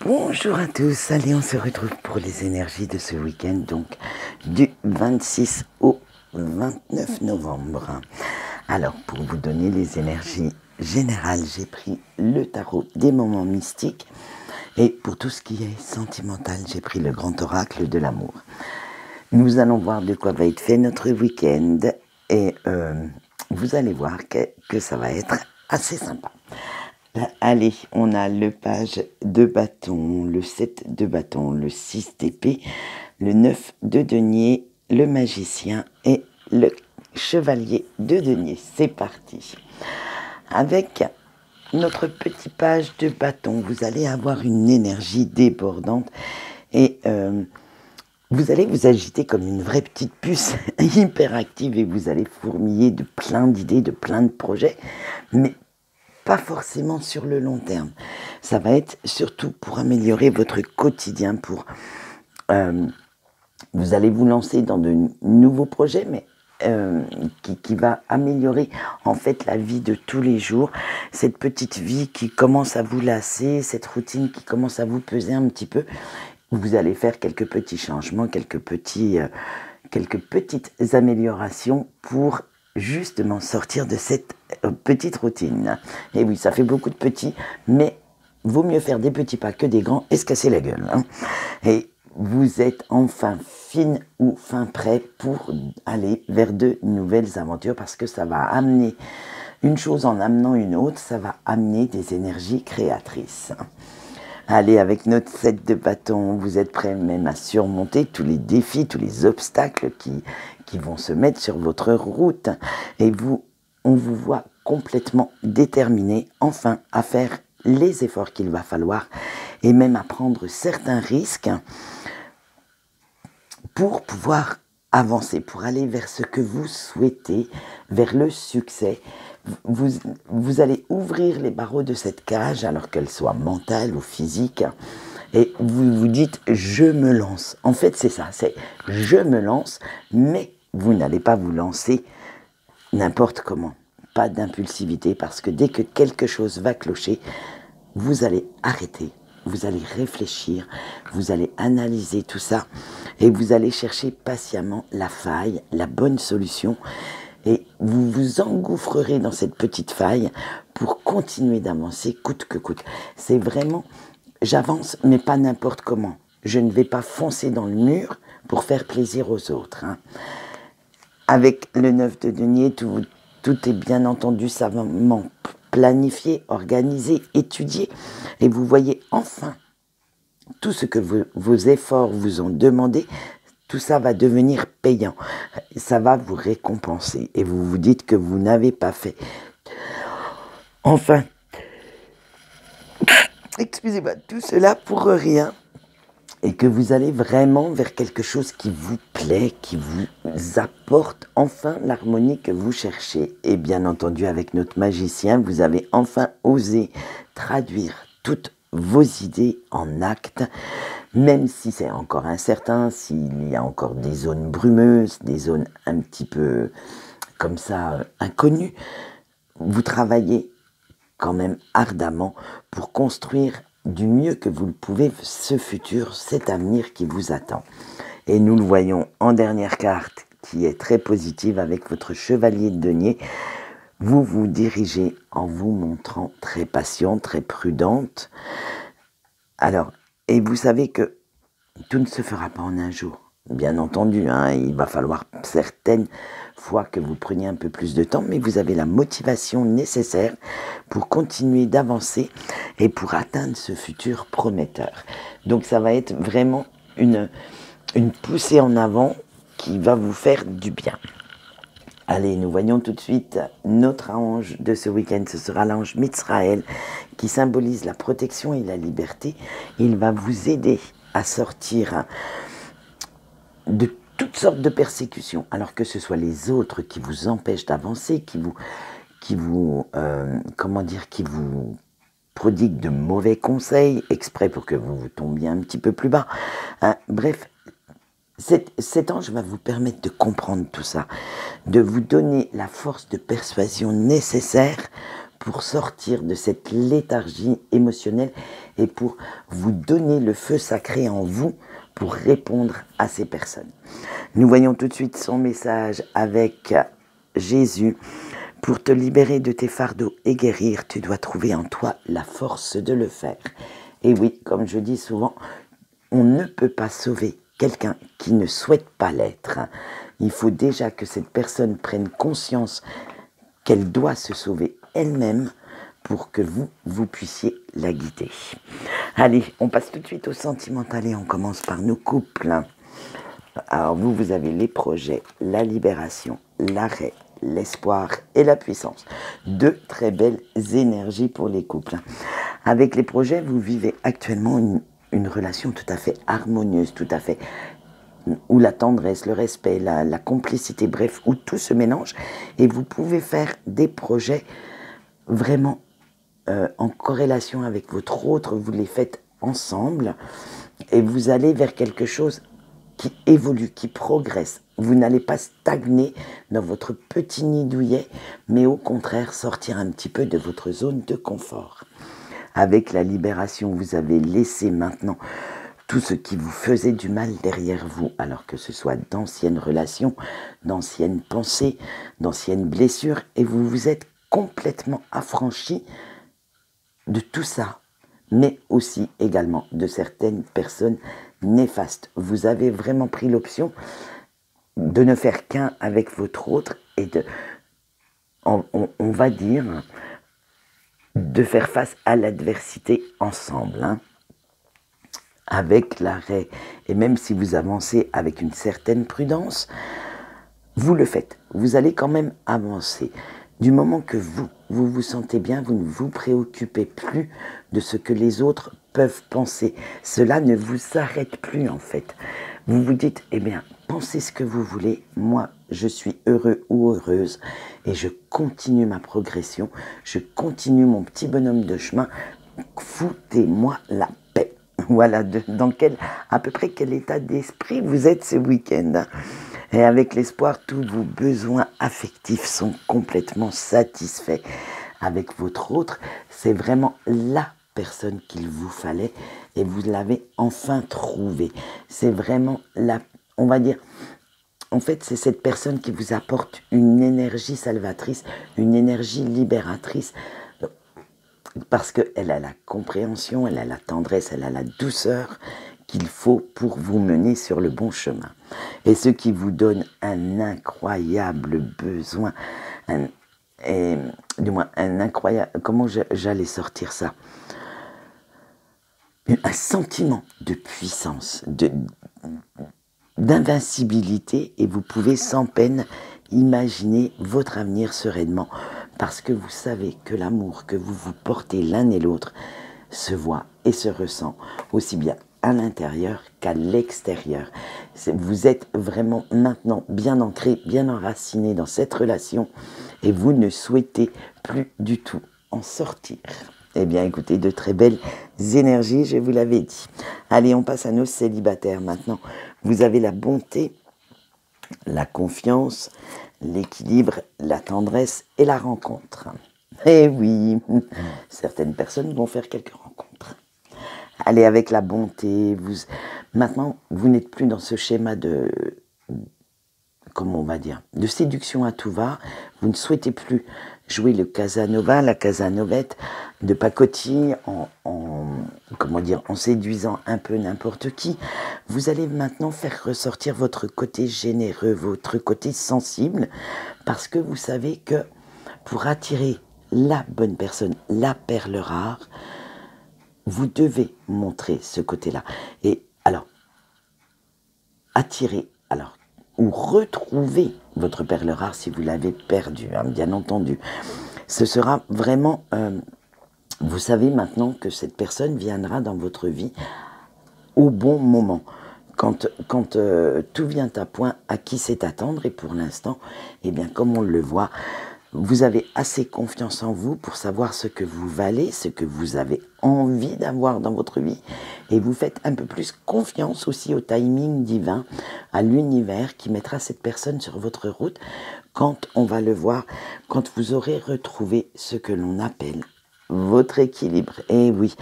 Bonjour à tous, allez on se retrouve pour les énergies de ce week-end, donc du 26 au 29 novembre. Alors pour vous donner les énergies générales, j'ai pris le tarot des moments mystiques et pour tout ce qui est sentimental, j'ai pris le grand oracle de l'amour. Nous allons voir de quoi va être fait notre week-end et vous allez voir que ça va être assez sympa. Allez, on a le page de bâton, le 7 de bâton, le 6 d'épée, le 9 de denier, le magicien et le chevalier de denier. C'est parti. Avec notre petit page de bâton, vous allez avoir une énergie débordante et vous allez vous agiter comme une vraie petite puce hyperactive et vous allez fourmiller de plein d'idées, de plein de projets, mais pas forcément sur le long terme. Ça va être surtout pour améliorer votre quotidien, vous allez vous lancer dans de nouveaux projets, mais qui va améliorer en fait la vie de tous les jours, cette petite vie qui commence à vous lasser, cette routine qui commence à vous peser un petit peu. Vous allez faire quelques petits changements, quelques petites améliorations pour justement sortir de cette petite routine. Et oui, ça fait beaucoup de petits, mais vaut mieux faire des petits pas que des grands et se casser la gueule. Et vous êtes enfin fine ou fin prêt pour aller vers de nouvelles aventures parce que ça va amener une chose en amenant une autre, ça va amener des énergies créatrices. Allez, avec notre 7 de bâton, vous êtes prêts même à surmonter tous les défis, tous les obstacles qui vont se mettre sur votre route. Et on vous voit complètement déterminé, enfin, à faire les efforts qu'il va falloir et même à prendre certains risques pour pouvoir avancer, pour aller vers ce que vous souhaitez, vers le succès. Vous allez ouvrir les barreaux de cette cage, alors qu'elle soit mentale ou physique, et vous vous dites « je me lance ». En fait, c'est ça, c'est « je me lance », mais vous n'allez pas vous lancer n'importe comment. Pas d'impulsivité, parce que dès que quelque chose va clocher, vous allez arrêter, vous allez réfléchir, vous allez analyser tout ça, et vous allez chercher patiemment la faille, la bonne solution, et vous vous engouffrerez dans cette petite faille pour continuer d'avancer coûte que coûte. C'est vraiment, j'avance, mais pas n'importe comment. Je ne vais pas foncer dans le mur pour faire plaisir aux autres. Avec le 9 de denier, tout est bien entendu savamment planifié, organisé, étudié. Et vous voyez enfin tout ce que vos efforts vous ont demandé. Tout ça va devenir payant. Ça va vous récompenser. Et vous vous dites que vous n'avez pas fait. Enfin, excusez-moi, tout cela pour rien. Et que vous allez vraiment vers quelque chose qui vous plaît, qui vous apporte enfin l'harmonie que vous cherchez. Et bien entendu, avec notre magicien, vous avez enfin osé traduire toutes vos idées en actes, même si c'est encore incertain, s'il y a encore des zones brumeuses, des zones un petit peu comme ça inconnues. Vous travaillez quand même ardemment pour construire du mieux que vous le pouvez ce futur, cet avenir qui vous attend. Et nous le voyons en dernière carte qui est très positive avec votre chevalier de denier. Vous vous dirigez en vous montrant très patiente, très prudente. Alors, et vous savez que tout ne se fera pas en un jour. Bien entendu, il va falloir certaines fois que vous preniez un peu plus de temps, mais vous avez la motivation nécessaire pour continuer d'avancer et pour atteindre ce futur prometteur. Donc ça va être vraiment une poussée en avant qui va vous faire du bien. Allez, nous voyons tout de suite notre ange de ce week-end. Ce sera l'ange Mitzraël qui symbolise la protection et la liberté. Il va vous aider à sortir de toutes sortes de persécutions, alors que ce soit les autres qui vous empêchent d'avancer, qui vous prodiguent de mauvais conseils, exprès pour que vous tombiez un petit peu plus bas. Bref, cet ange va vous permettre de comprendre tout ça, de vous donner la force de persuasion nécessaire pour sortir de cette léthargie émotionnelle et pour vous donner le feu sacré en vous pour répondre à ces personnes. Nous voyons tout de suite son message avec Jésus. Pour te libérer de tes fardeaux et guérir, tu dois trouver en toi la force de le faire. Et oui, comme je dis souvent, on ne peut pas sauver quelqu'un qui ne souhaite pas l'être. Il faut déjà que cette personne prenne conscience qu'elle doit se sauver elle-même pour que vous puissiez la guider. Allez, on passe tout de suite au sentimental et on commence par nos couples. Alors vous avez les projets, la libération, l'arrêt, l'espoir et la puissance. Deux très belles énergies pour les couples. Avec les projets, vous vivez actuellement une relation tout à fait harmonieuse, tout à fait où la tendresse, le respect, la complicité, bref, où tout se mélange. Et vous pouvez faire des projets vraiment en corrélation avec votre autre, vous les faites ensemble et vous allez vers quelque chose qui évolue, qui progresse. Vous n'allez pas stagner dans votre petit nid douillet, mais au contraire sortir un petit peu de votre zone de confort. Avec la libération, vous avez laissé maintenant tout ce qui vous faisait du mal derrière vous, alors que ce soit d'anciennes relations, d'anciennes pensées, d'anciennes blessures, et vous vous êtes complètement affranchi de tout ça, mais aussi également de certaines personnes néfastes. Vous avez vraiment pris l'option de ne faire qu'un avec votre autre et de, on va dire, de faire face à l'adversité ensemble, hein, avec l'arrêt. Et même si vous avancez avec une certaine prudence, vous le faites. Vous allez quand même avancer. Du moment que vous vous sentez bien, vous ne vous préoccupez plus de ce que les autres peuvent penser. Cela ne vous arrête plus en fait. Vous vous dites, eh bien, pensez ce que vous voulez, moi je suis heureux ou heureuse et je continue ma progression, je continue mon petit bonhomme de chemin, foutez-moi la paix. Voilà, à peu près quel état d'esprit vous êtes ce week-end. Et avec l'espoir, tous vos besoins affectifs sont complètement satisfaits. Avec votre autre, c'est vraiment la personne qu'il vous fallait et vous l'avez enfin trouvé. C'est vraiment on va dire, en fait, c'est cette personne qui vous apporte une énergie salvatrice, une énergie libératrice, parce qu'elle a la compréhension, elle a la tendresse, elle a la douceur qu'il faut pour vous mener sur le bon chemin. Et ce qui vous donne un incroyable besoin, du moins un incroyable, comment j'allais sortir ça, un sentiment de puissance, d'invincibilité, et vous pouvez sans peine imaginer votre avenir sereinement, parce que vous savez que l'amour que vous vous portez l'un et l'autre se voit et se ressent aussi bien à l'intérieur qu'à l'extérieur. Vous êtes vraiment maintenant bien ancré, bien enraciné dans cette relation et vous ne souhaitez plus du tout en sortir. Eh bien écoutez, de très belles énergies, je vous l'avais dit. Allez, on passe à nos célibataires maintenant. Vous avez la bonté, la confiance, l'équilibre, la tendresse et la rencontre. Eh oui, certaines personnes vont faire quelques rencontres. Allez, avec la bonté, maintenant, vous n'êtes plus dans ce schéma comment on va dire, de séduction à tout va. Vous ne souhaitez plus jouer le Casanova, la Casanovette, de pacotille en séduisant un peu n'importe qui. Vous allez maintenant faire ressortir votre côté généreux, votre côté sensible, parce que vous savez que pour attirer la bonne personne, la perle rare, vous devez montrer ce côté-là. Et alors, attirer, ou retrouver votre perle rare si vous l'avez perdue, hein, bien entendu. Ce sera vraiment, vous savez maintenant que cette personne viendra dans votre vie au bon moment. Quand tout vient à point, à qui c'est attendre, et pour l'instant, eh bien, comme on le voit, vous avez assez confiance en vous pour savoir ce que vous valez, ce que vous avez envie d'avoir dans votre vie. Et vous faites un peu plus confiance aussi au timing divin, à l'univers qui mettra cette personne sur votre route quand on va le voir, quand vous aurez retrouvé ce que l'on appelle votre équilibre. Et oui,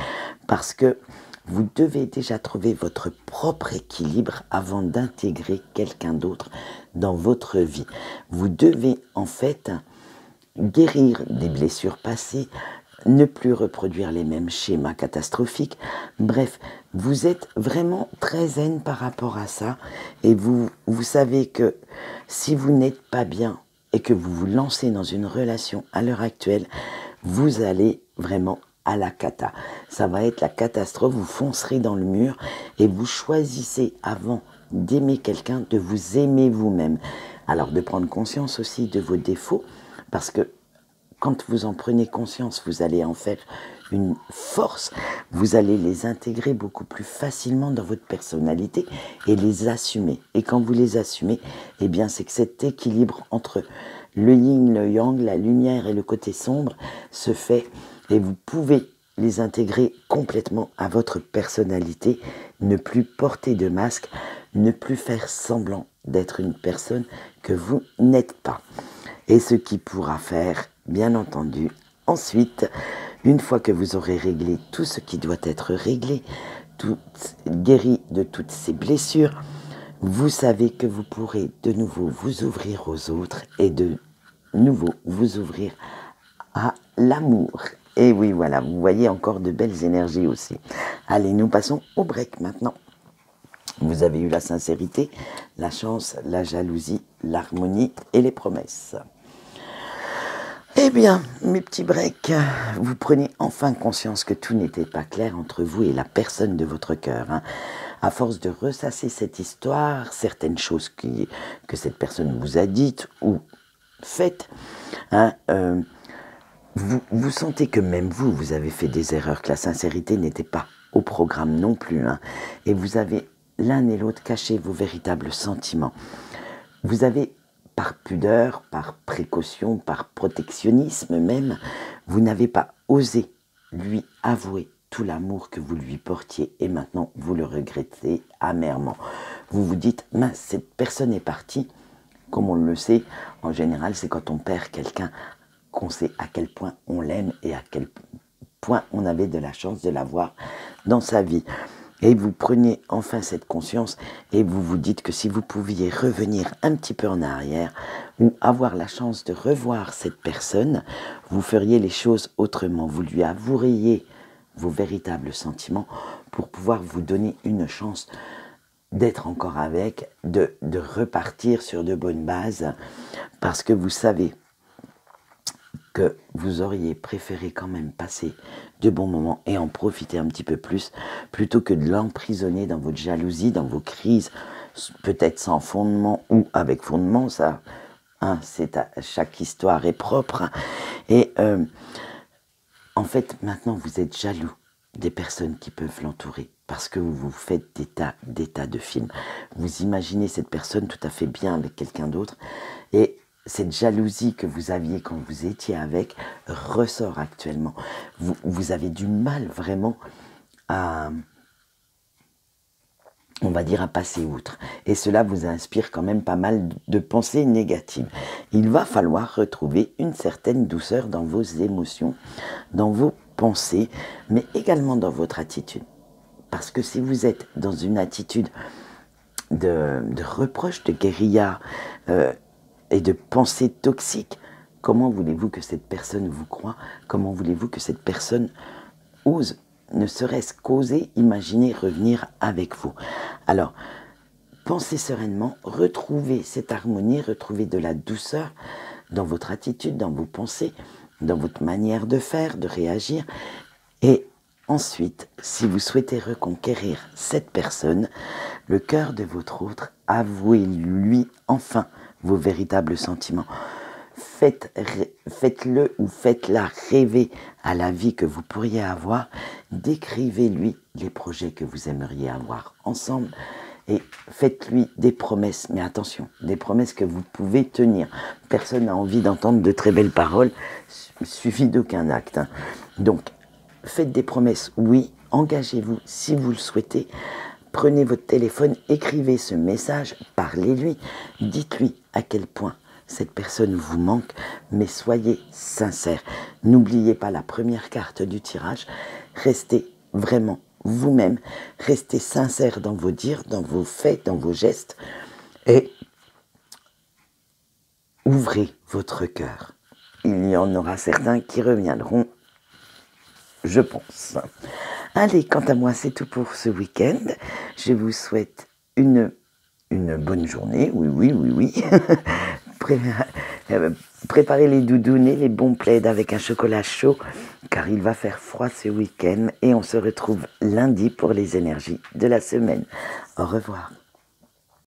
parce que vous devez déjà trouver votre propre équilibre avant d'intégrer quelqu'un d'autre dans votre vie. Vous devez en fait guérir des blessures passées, ne plus reproduire les mêmes schémas catastrophiques. Bref, vous êtes vraiment très zen par rapport à ça et vous savez que si vous n'êtes pas bien et que vous vous lancez dans une relation à l'heure actuelle, vous allez vraiment à la cata. Ça va être la catastrophe, vous foncerez dans le mur et vous choisissez avant d'aimer quelqu'un, de vous aimer vous-même. Alors de prendre conscience aussi de vos défauts, parce que quand vous en prenez conscience, vous allez en faire une force, vous allez les intégrer beaucoup plus facilement dans votre personnalité et les assumer. Et quand vous les assumez, eh bien c'est que cet équilibre entre le yin, le yang, la lumière et le côté sombre se fait et vous pouvez les intégrer complètement à votre personnalité, ne plus porter de masque, ne plus faire semblant d'être une personne que vous n'êtes pas. Et ce qui pourra faire, bien entendu, ensuite, une fois que vous aurez réglé tout ce qui doit être réglé, guéri de toutes ces blessures, vous savez que vous pourrez de nouveau vous ouvrir aux autres et de nouveau vous ouvrir à l'amour. Et oui, voilà, vous voyez encore de belles énergies aussi. Allez, nous passons au break maintenant. Vous avez eu la sincérité, la chance, la jalousie, l'harmonie et les promesses. Eh bien, mes petits breaks, vous prenez enfin conscience que tout n'était pas clair entre vous et la personne de votre cœur. Hein. À force de ressasser cette histoire, certaines choses que cette personne vous a dites ou faites, hein, vous sentez que même vous avez fait des erreurs, que la sincérité n'était pas au programme non plus. Hein, et vous avez l'un et l'autre caché vos véritables sentiments. Vous avez, par pudeur, par précaution, par protectionnisme même, vous n'avez pas osé lui avouer tout l'amour que vous lui portiez et maintenant vous le regrettez amèrement. Vous vous dites, mince, cette personne est partie. Comme on le sait, en général, c'est quand on perd quelqu'un qu'on sait à quel point on l'aime et à quel point on avait de la chance de l'avoir dans sa vie. Et vous prenez enfin cette conscience et vous vous dites que si vous pouviez revenir un petit peu en arrière ou avoir la chance de revoir cette personne, vous feriez les choses autrement. Vous lui avoueriez vos véritables sentiments pour pouvoir vous donner une chance d'être encore avec, de repartir sur de bonnes bases, parce que vous savez que vous auriez préféré quand même passer de bons moments et en profiter un petit peu plus, plutôt que de l'emprisonner dans votre jalousie, dans vos crises, peut-être sans fondement ou avec fondement, ça, hein, chaque histoire est propre. Hein. Et en fait, maintenant, vous êtes jaloux des personnes qui peuvent l'entourer, parce que vous faites des tas de films. Vous imaginez cette personne tout à fait bien avec quelqu'un d'autre, et cette jalousie que vous aviez quand vous étiez avec ressort actuellement. Vous avez du mal vraiment à, on va dire, à passer outre. Et cela vous inspire quand même pas mal de pensées négatives. Il va falloir retrouver une certaine douceur dans vos émotions, dans vos pensées, mais également dans votre attitude. Parce que si vous êtes dans une attitude de reproche, de guérilla, et de pensées toxiques, comment voulez-vous que cette personne vous croie? Comment voulez-vous que cette personne ose, ne serait-ce qu'oser imaginer revenir avec vous? Alors, pensez sereinement, retrouvez cette harmonie, retrouvez de la douceur dans votre attitude, dans vos pensées, dans votre manière de faire, de réagir. Et ensuite, si vous souhaitez reconquérir cette personne, le cœur de votre autre, avouez-lui enfin vos véritables sentiments. Faites-le ou faites-la rêver à la vie que vous pourriez avoir. Décrivez-lui les projets que vous aimeriez avoir ensemble et faites-lui des promesses. Mais attention, des promesses que vous pouvez tenir. Personne n'a envie d'entendre de très belles paroles, suffit d'aucun acte. Hein. Donc, faites des promesses, oui, engagez-vous si vous le souhaitez. Prenez votre téléphone, écrivez ce message, parlez-lui, dites-lui à quel point cette personne vous manque, mais soyez sincère. N'oubliez pas la première carte du tirage. Restez vraiment vous-même. Restez sincère dans vos dires, dans vos faits, dans vos gestes. Et ouvrez votre cœur. Il y en aura certains qui reviendront, je pense. Allez, quant à moi, c'est tout pour ce week-end. Je vous souhaite une bonne journée. Oui. Préparez les doudounes et les bons plaids avec un chocolat chaud, car il va faire froid ce week-end. Et on se retrouve lundi pour les énergies de la semaine. Au revoir.